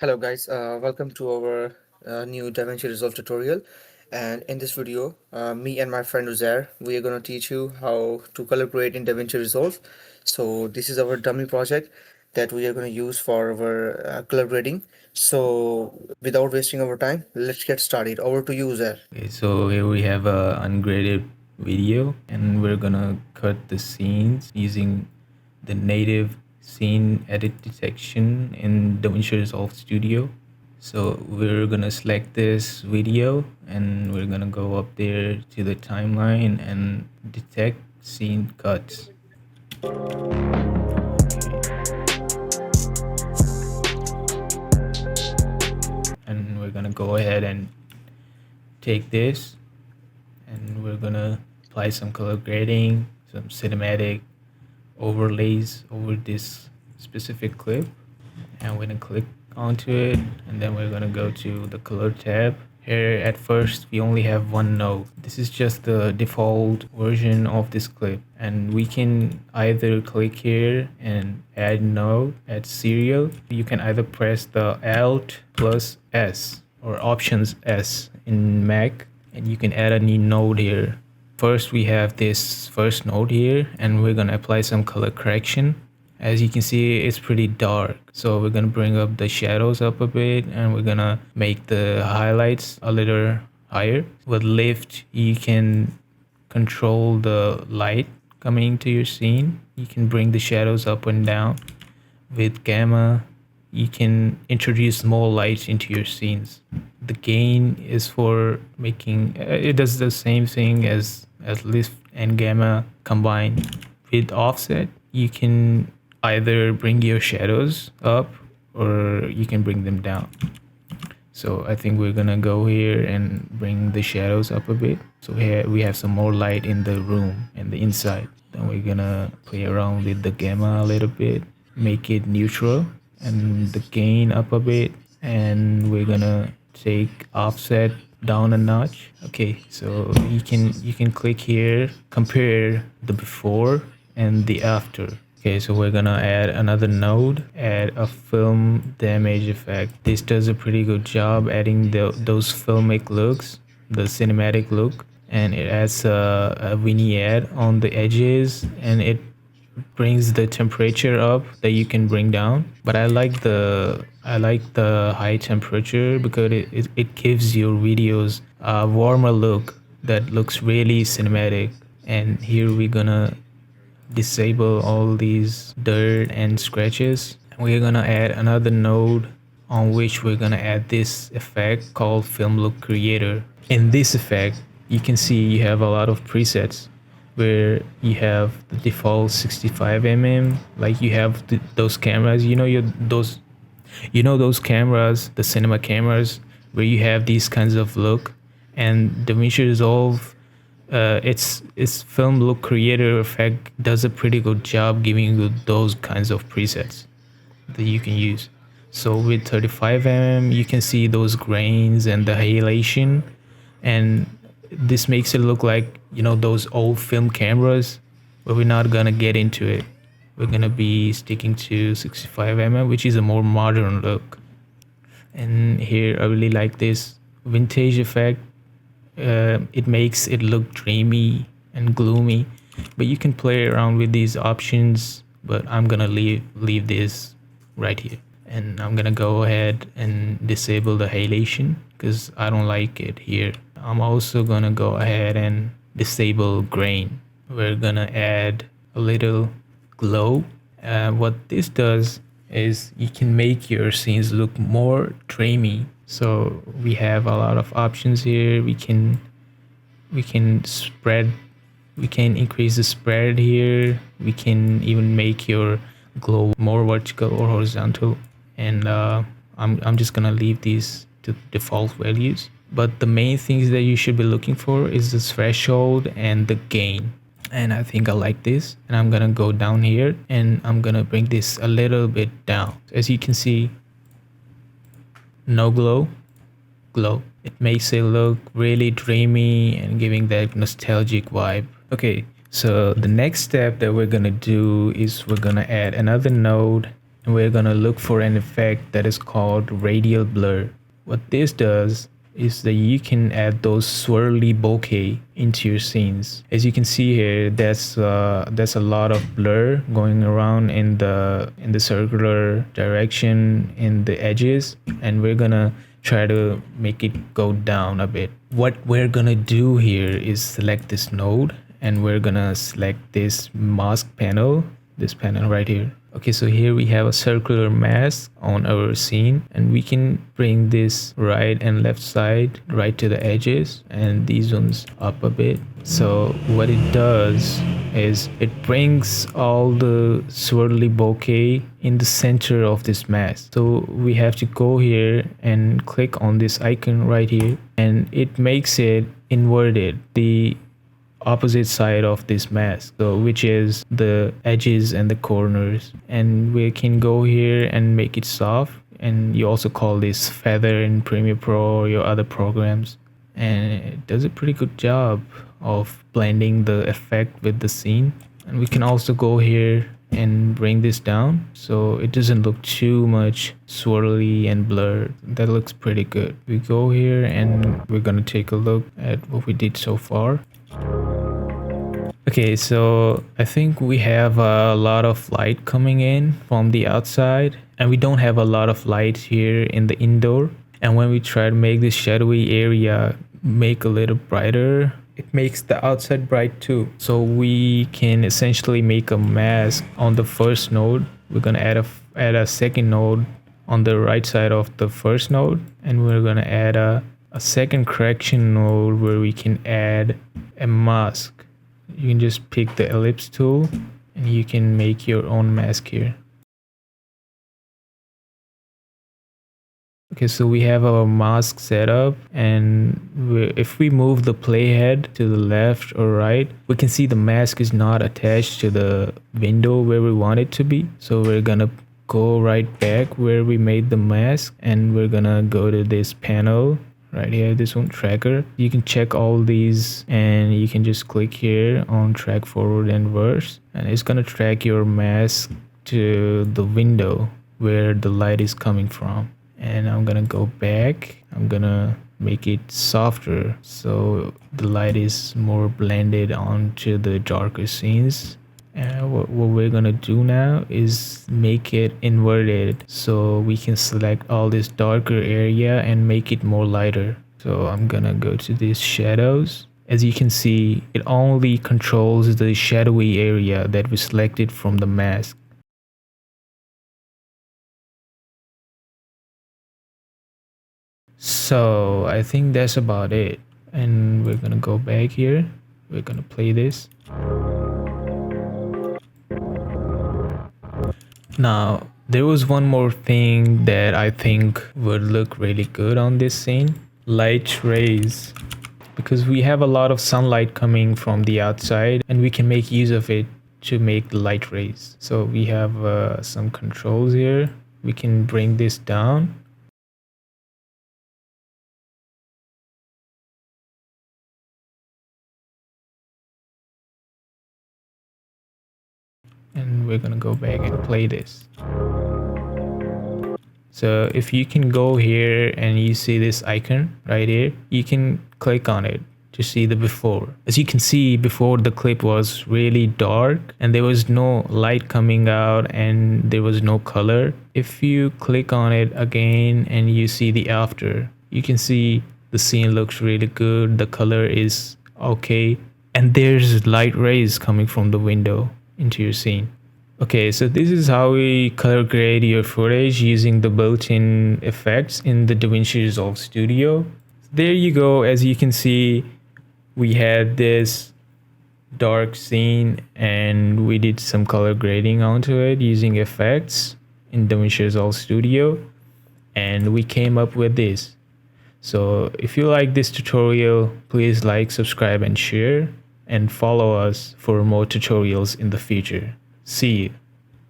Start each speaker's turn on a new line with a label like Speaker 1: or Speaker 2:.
Speaker 1: Hello guys, welcome to our new DaVinci Resolve tutorial. And in this video, me and my friend Uzair, we are going to teach you how to color grade in DaVinci Resolve. So this is our dummy project that we are going to use for our color grading. So without wasting our time, let's get started. Over to you, Uzair.
Speaker 2: Okay, so here we have a ungraded video and we're gonna cut the scenes using the native scene edit detection in DaVinci Resolve Studio. So we're gonna select this video and we're gonna go up there to the timeline and detect scene cuts. And we're gonna go ahead and take this and we're gonna apply some color grading, some cinematic overlays over this specific clip, and we're gonna click onto it, and then we're gonna go to the color tab. Here at first we only have one node. This is just the default version of this clip, and we can either click here and add node, add serial. You can either press the Alt plus S or Options S in Mac, and you can add a new node here. First we have this first node here, and we're gonna apply some color correction. As you can see, it's pretty dark, so we're gonna bring up the shadows up a bit, and we're gonna make the highlights a little higher. With lift, you can control the light coming into your scene. You can bring the shadows up and down. With gamma, you can introduce more light into your scenes. The gain is for making it does the same thing as lift and gamma combined. With offset, you can either bring your shadows up or you can bring them down. So I think we're gonna go here and bring the shadows up a bit. So here we have some more light in the room and the inside. Then we're gonna play around with the gamma a little bit, make it neutral, and the gain up a bit. And we're gonna take offset down a notch. Okay, so you can click here, compare the before and the after. Okay, so we're gonna add another node, add a film damage effect. This does a pretty good job adding those filmic looks, the cinematic look, and it adds a vignette on the edges, and it brings the temperature up that you can bring down. But I like the high temperature because it gives your videos a warmer look that looks really cinematic. And here we're gonna disable all these dirt and scratches. We're gonna add another node on which we're gonna add this effect called film look creator. In this effect, you can see you have a lot of presets where you have the default 65 mm, like you have those cameras, those cameras, the cinema cameras, where you have these kinds of look. And DaVinci Resolve, its film look creator effect does a pretty good job giving you those kinds of presets that you can use. So with 35 mm, you can see those grains and the halation, and this makes it look like those old film cameras. But we're not gonna get into it. We're gonna be sticking to 65 mm, which is a more modern look. And here I really like this vintage effect. It makes it look dreamy and gloomy, but you can play around with these options. But I'm gonna leave this right here, and I'm gonna go ahead and disable the halation because I don't like it here. I'm also gonna go ahead and disable grain. We're gonna add a little glow. What this does is you can make your scenes look more dreamy. So we have a lot of options here. We can increase the spread here. We can even make your glow more vertical or horizontal. And I'm just gonna leave these to default values. But the main things that you should be looking for is the threshold and the gain. And I think I like this, and I'm gonna go down here and I'm gonna bring this a little bit down. As you can see, no glow. It makes it look really dreamy and giving that nostalgic vibe. Okay, so the next step that we're gonna do is we're gonna add another node, and we're gonna look for an effect that is called radial blur. What this does is that you can add those swirly bokeh into your scenes. As you can see here, there's a lot of blur going around in the circular direction in the edges, and we're gonna try to make it go down a bit. What we're gonna do here is select this node, and we're gonna select this mask panel, this panel right here. Okay, so here we have a circular mask on our scene, and we can bring this right and left side right to the edges, and these ones up a bit. So what it does is it brings all the swirly bokeh in the center of this mask. So we have to go here and click on this icon right here, and it makes it inverted, the opposite side of this mask, so which is the edges and the corners. And we can go here and make it soft, and you also call this feather in Premiere Pro or your other programs, and it does a pretty good job of blending the effect with the scene. And we can also go here and bring this down so it doesn't look too much swirly and blurred. That looks pretty good. We go here and we're gonna take a look at what we did so far. Okay, so I think we have a lot of light coming in from the outside, and we don't have a lot of light here in the indoor. And when we try to make this shadowy area make a little brighter, it makes the outside bright too. So we can essentially make a mask on the first node. We're gonna add a second node on the right side of the first node, and we're gonna add a second correction node where we can add a mask. You can just pick the ellipse tool and you can make your own mask here. Okay, so we have our mask set up, and if we move the playhead to the left or right, we can see the mask is not attached to the window where we want it to be. So we're gonna go right back where we made the mask, and we're gonna go to this panel right here, this one, tracker. You can check all these, and you can just click here on track forward and reverse, and it's gonna track your mask to the window where the light is coming from. And I'm gonna go back, I'm gonna make it softer so the light is more blended onto the darker scenes. And what we're gonna do now is make it inverted so we can select all this darker area and make it more lighter. So I'm gonna go to these shadows. As you can see, it only controls the shadowy area that we selected from the mask. So I think that's about it. And we're gonna go back here. We're gonna play this. Now, there was one more thing that I think would look really good on this scene. Light rays. Because we have a lot of sunlight coming from the outside, and we can make use of it to make the light rays. So we have some controls here. We can bring this down. And we're gonna go back and play this. So if you can go here and you see this icon right here, you can click on it to see the before. As you can see, before the clip was really dark and there was no light coming out and there was no color. If you click on it again and you see the after, you can see the scene looks really good, the color is okay, and there's light rays coming from the window into your scene. Okay, so this is how we color grade your footage using the built-in effects in the DaVinci Resolve Studio. There you go. As you can see, we had this dark scene and we did some color grading onto it using effects in DaVinci Resolve Studio, and we came up with this. So if you like this tutorial, please like, subscribe, and share, and follow us for more tutorials in the future. See you.